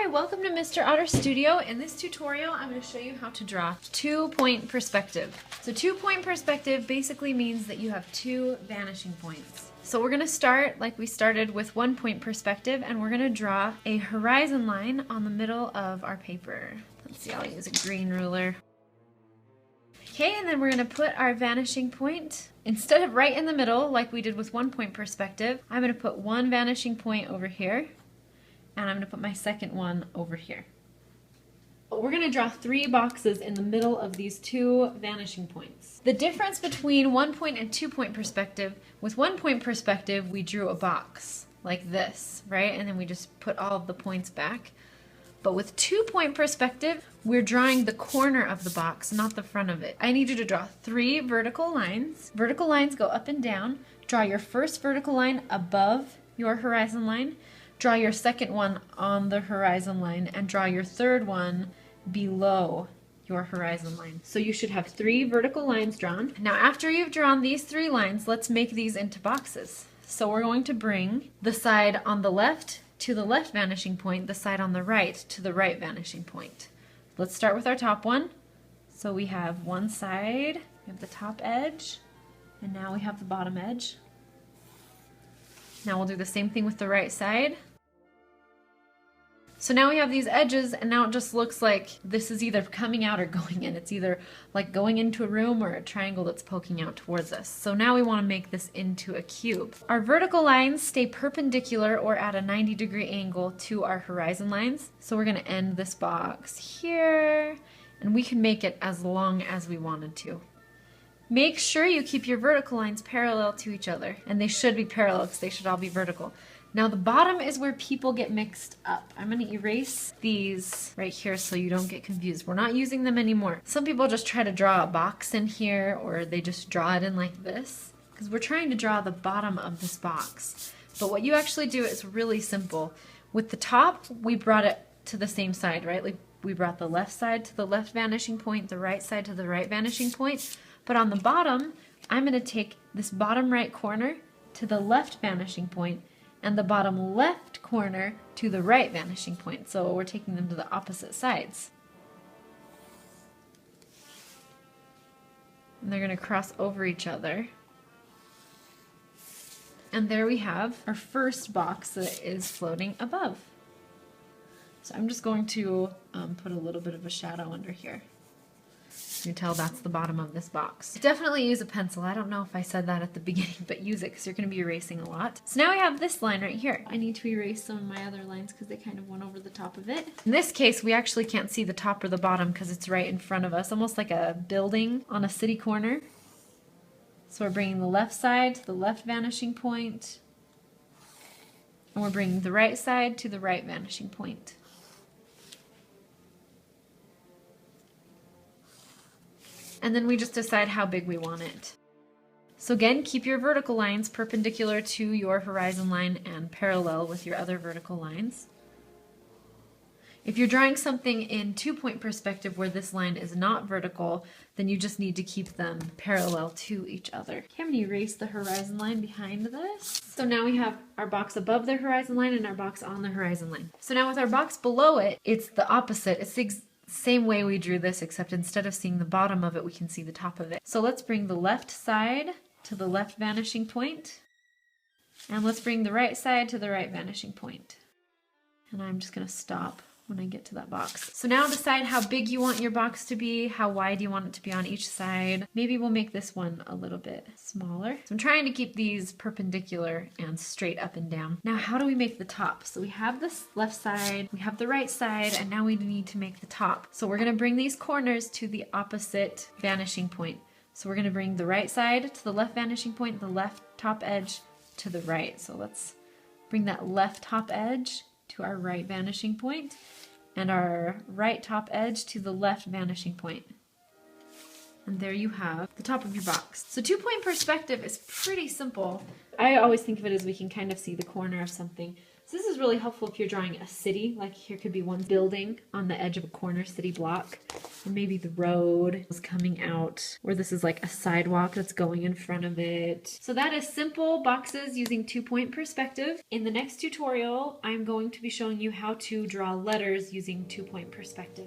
Hi, welcome to Mr. Otter Studio. In this tutorial, I'm going to show you how to draw two-point perspective. So two-point perspective basically means that you have two vanishing points. So we're going to start like we started with one-point perspective, and we're going to draw a horizon line on the middle of our paper. Let's see, I'll use a green ruler. Okay, and then we're going to put our vanishing point, instead of right in the middle like we did with one-point perspective, I'm going to put one vanishing point over here. And I'm going to put my second one over here. We're going to draw three boxes in the middle of these two vanishing points. The difference between one-point and two-point perspective, with one-point perspective we drew a box like this, right? And then we just put all of the points back. But with two-point perspective, we're drawing the corner of the box, not the front of it. I need you to draw three vertical lines. Vertical lines go up and down. Draw your first vertical line above your horizon line. Draw your second one on the horizon line, and draw your third one below your horizon line. So you should have three vertical lines drawn. Now after you've drawn these three lines, let's make these into boxes. So we're going to bring the side on the left to the left vanishing point, the side on the right to the right vanishing point. Let's start with our top one. So we have one side, we have the top edge, and now we have the bottom edge. Now we'll do the same thing with the right side. So now we have these edges, and now it just looks like this is either coming out or going in. It's either like going into a room or a triangle that's poking out towards us. So now we want to make this into a cube. Our vertical lines stay perpendicular or at a 90-degree angle to our horizon lines. So we're going to end this box here, and we can make it as long as we wanted to. Make sure you keep your vertical lines parallel to each other, and they should be parallel because they should all be vertical. Now the bottom is where people get mixed up. I'm going to erase these right here so you don't get confused. We're not using them anymore. Some people just try to draw a box in here, or they just draw it in like this, because we're trying to draw the bottom of this box. But what you actually do is really simple. With the top, we brought it to the same side, right? Like we brought the left side to the left vanishing point, the right side to the right vanishing point. But on the bottom, I'm going to take this bottom right corner to the left vanishing point, and the bottom left corner to the right vanishing point. So we're taking them to the opposite sides. And they're going to cross over each other. And there we have our first box that is floating above. So I'm just going to put a little bit of a shadow under here. You can tell that's the bottom of this box. Definitely use a pencil. I don't know if I said that at the beginning, but use it because you're going to be erasing a lot. So now we have this line right here. I need to erase some of my other lines because they kind of went over the top of it. In this case, we actually can't see the top or the bottom because it's right in front of us, almost like a building on a city corner. So we're bringing the left side to the left vanishing point, and we're bringing the right side to the right vanishing point. And then we just decide how big we want it. So again, keep your vertical lines perpendicular to your horizon line and parallel with your other vertical lines. If you're drawing something in two-point perspective where this line is not vertical, then you just need to keep them parallel to each other. Okay, I'm going to erase the horizon line behind this. So now we have our box above the horizon line and our box on the horizon line. So now with our box below it, it's the opposite. It's the same way we drew this, except instead of seeing the bottom of it, we can see the top of it. So let's bring the left side to the left vanishing point, and let's bring the right side to the right vanishing point. And I'm just going to stop when I get to that box. So now decide how big you want your box to be, how wide you want it to be on each side. Maybe we'll make this one a little bit smaller. So I'm trying to keep these perpendicular and straight up and down. Now how do we make the top? So we have this left side, we have the right side, and now we need to make the top. So we're going to bring these corners to the opposite vanishing point. So we're going to bring the right side to the left vanishing point, the left top edge to the right. So let's bring that left top edge to our right vanishing point, and our right top edge to the left vanishing point. And there you have the top of your box. So two-point perspective is pretty simple. I always think of it as we can kind of see the corner of something. So this is really helpful if you're drawing a city, like here could be one building on the edge of a corner city block, and maybe the road is coming out, or this is like a sidewalk that's going in front of it. So that is simple boxes using 2-point perspective. In the next tutorial, I'm going to be showing you how to draw letters using 2-point perspective.